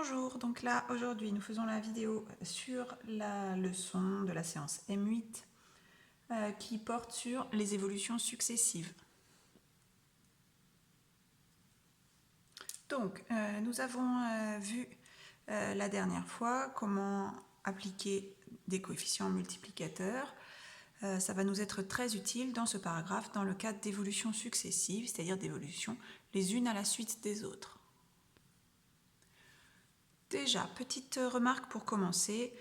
Bonjour, donc là aujourd'hui nous faisons la vidéo sur la leçon de la séance M8 qui porte sur les évolutions successives. Donc nous avons vu la dernière fois comment appliquer des coefficients multiplicateurs. Ça va nous être très utile dans ce paragraphe dans le cadre d'évolutions successives, c'est-à-dire d'évolutions les unes à la suite des autres. Déjà, petite remarque pour commencer,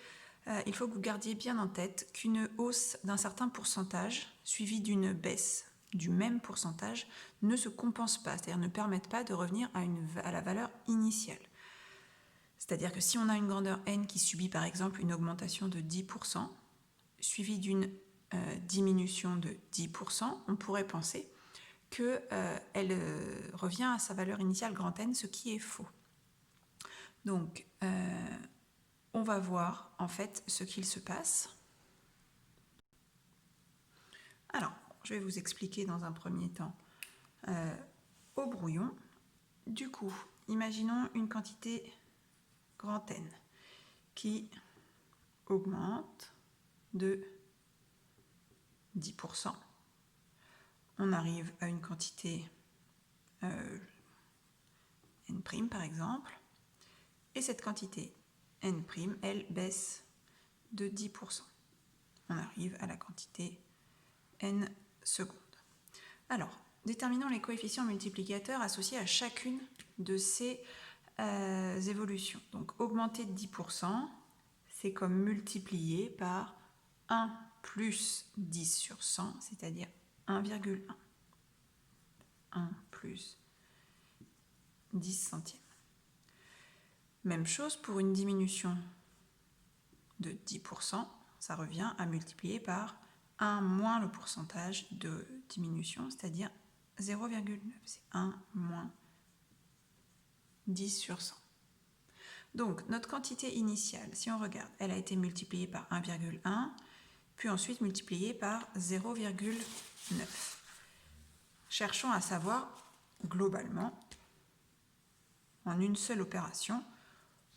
il faut que vous gardiez bien en tête qu'une hausse d'un certain pourcentage suivie d'une baisse du même pourcentage ne se compense pas, c'est-à-dire ne permettent pas de revenir à la valeur initiale. C'est-à-dire que si on a une grandeur n qui subit par exemple une augmentation de 10%, suivie d'une diminution de 10%, on pourrait penser qu'elle revient à sa valeur initiale grand N, ce qui est faux. Donc, on va voir en fait ce qu'il se passe. Alors, je vais vous expliquer dans un premier temps au brouillon. Du coup, imaginons une quantité grand N qui augmente de 10%. On arrive à une quantité N' par exemple, et cette quantité N', elle baisse de 10%. On arrive à la quantité N secondes. Alors, déterminons les coefficients multiplicateurs associés à chacune de ces évolutions. Donc, augmenter de 10%, c'est comme multiplier par 1 plus 10 sur 100, c'est-à-dire 1,1. 1 plus 10 centièmes. Même chose pour une diminution de 10%, ça revient à multiplier par 1 moins le pourcentage de diminution, c'est-à-dire 0,9. C'est 1 moins 10 sur 100. Donc, notre quantité initiale, si on regarde, elle a été multipliée par 1,1, puis ensuite multipliée par 0,9. Cherchons à savoir, globalement, en une seule opération,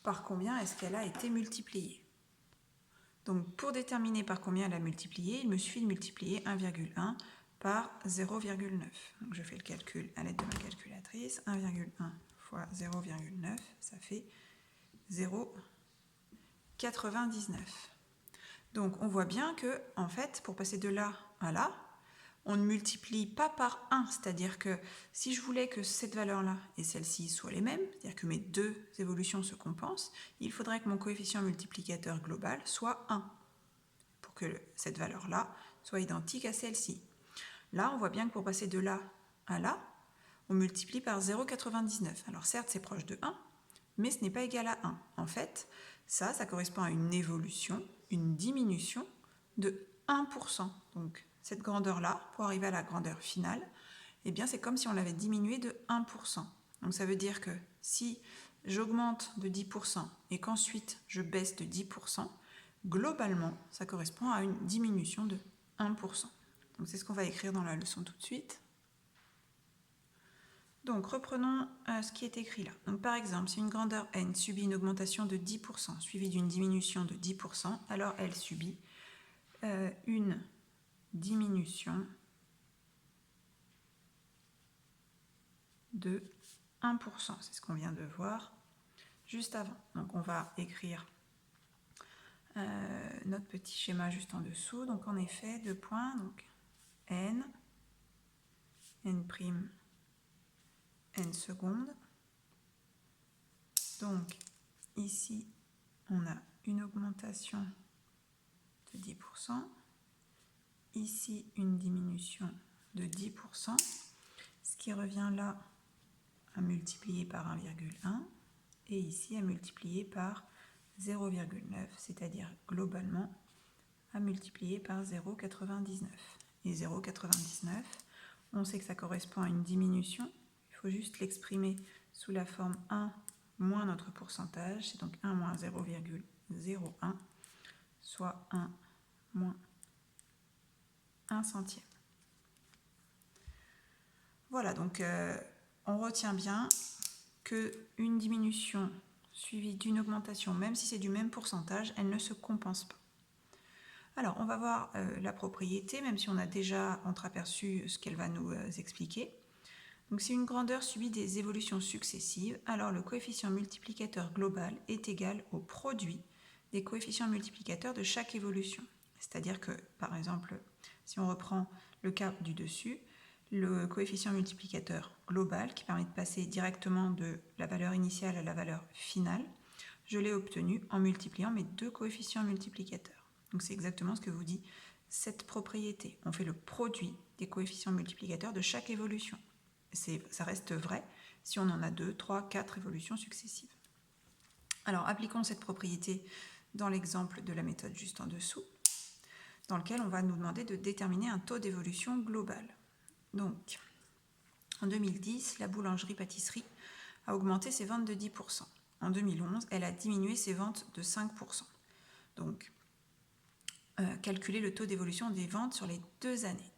par combien est-ce qu'elle a été multipliée. Donc, pour déterminer par combien elle a multiplié, il me suffit de multiplier 1,1 par 0,9. Donc, je fais le calcul à l'aide de ma calculatrice. 1,1 fois 0,9, ça fait 0,99. Donc, on voit bien que, en fait, pour passer de là à là, on ne multiplie pas par 1, c'est-à-dire que si je voulais que cette valeur-là et celle-ci soient les mêmes, c'est-à-dire que mes deux évolutions se compensent, il faudrait que mon coefficient multiplicateur global soit 1, pour que cette valeur-là soit identique à celle-ci. Là, on voit bien que pour passer de là à là, on multiplie par 0,99. Alors certes, c'est proche de 1, mais ce n'est pas égal à 1. En fait, ça correspond à une évolution, une diminution de 1%. Donc, cette grandeur-là, pour arriver à la grandeur finale, eh bien, c'est comme si on l'avait diminué de 1%. Donc, ça veut dire que si j'augmente de 10% et qu'ensuite je baisse de 10%, globalement, ça correspond à une diminution de 1%. Donc, c'est ce qu'on va écrire dans la leçon tout de suite. Donc, reprenons ce qui est écrit là. Donc, par exemple, si une grandeur n subit une augmentation de 10% suivie d'une diminution de 10%, alors elle subit une diminution de 1%. C'est ce qu'on vient de voir juste avant. Donc, on va écrire notre petit schéma juste en dessous. Donc, en effet, deux points. Donc, n secondes. Donc, ici, on a une augmentation de 10%. Ici, une diminution de 10%, ce qui revient là à multiplier par 1,1 et ici à multiplier par 0,9, c'est-à-dire globalement à multiplier par 0,99. Et 0,99, on sait que ça correspond à une diminution, il faut juste l'exprimer sous la forme 1 moins notre pourcentage, c'est donc 1 moins 0,01, soit 1 moins 1 centième. Voilà, donc on retient bien qu'une diminution suivie d'une augmentation, même si c'est du même pourcentage, elle ne se compense pas. Alors, on va voir la propriété, même si on a déjà entreaperçu ce qu'elle va nous expliquer. Donc, si une grandeur subit des évolutions successives, alors le coefficient multiplicateur global est égal au produit des coefficients multiplicateurs de chaque évolution. C'est-à-dire que, par exemple, si on reprend le cas du dessus, le coefficient multiplicateur global, qui permet de passer directement de la valeur initiale à la valeur finale, je l'ai obtenu en multipliant mes deux coefficients multiplicateurs. Donc c'est exactement ce que vous dit cette propriété. On fait le produit des coefficients multiplicateurs de chaque évolution. Ça reste vrai si on en a 2, 3, 4 évolutions successives. Alors appliquons cette propriété dans l'exemple de la méthode juste en dessous, dans lequel on va nous demander de déterminer un taux d'évolution global. Donc, en 2010, la boulangerie-pâtisserie a augmenté ses ventes de 10%. En 2011, elle a diminué ses ventes de 5%. Donc, calculer le taux d'évolution des ventes sur les 2 années.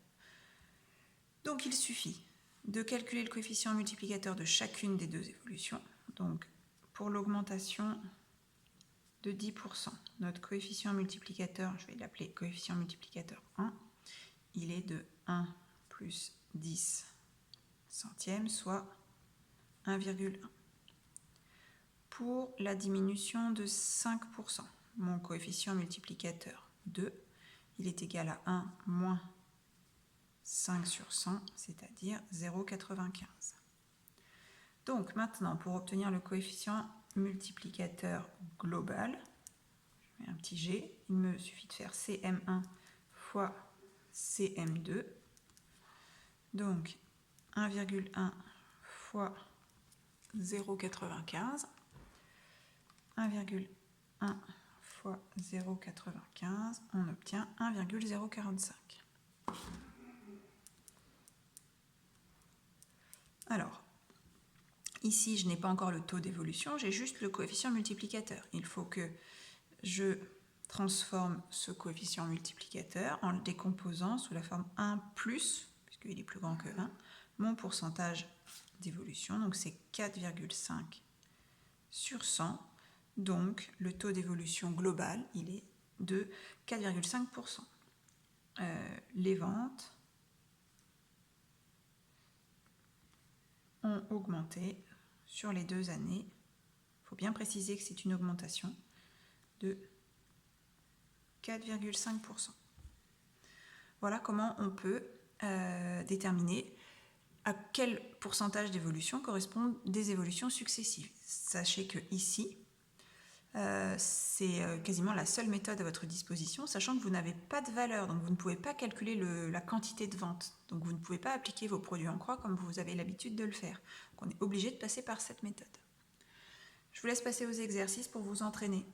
Donc, il suffit de calculer le coefficient multiplicateur de chacune des 2 évolutions. Donc, pour l'augmentation de 10%, notre coefficient multiplicateur, je vais l'appeler coefficient multiplicateur 1, il est de 1 plus 10 centièmes, soit 1,1. Pour la diminution de 5%, mon coefficient multiplicateur 2, il est égal à 1 moins 5 sur 100, c'est-à-dire 0,95. Donc maintenant, pour obtenir le coefficient multiplicateur global, je mets un petit g, il me suffit de faire CM1 fois CM2. Donc 1,1 fois 0,95. 1,1 fois 0,95, on obtient 1,045. Alors, ici, je n'ai pas encore le taux d'évolution, j'ai juste le coefficient multiplicateur. Il faut que je transforme ce coefficient multiplicateur en le décomposant sous la forme 1 plus, puisqu'il est plus grand que 1, mon pourcentage d'évolution, donc c'est 4,5 sur 100. Donc, le taux d'évolution global, il est de 4,5%. Les ventes ont augmenté sur les 2 années. Il faut bien préciser que c'est une augmentation de 4,5%. Voilà comment on peut déterminer à quel pourcentage d'évolution correspondent des évolutions successives. Sachez que ici, c'est quasiment la seule méthode à votre disposition, sachant que vous n'avez pas de valeur, donc vous ne pouvez pas calculer la quantité de vente. Donc vous ne pouvez pas appliquer vos produits en croix comme vous avez l'habitude de le faire. Donc on est obligé de passer par cette méthode. Je vous laisse passer aux exercices pour vous entraîner.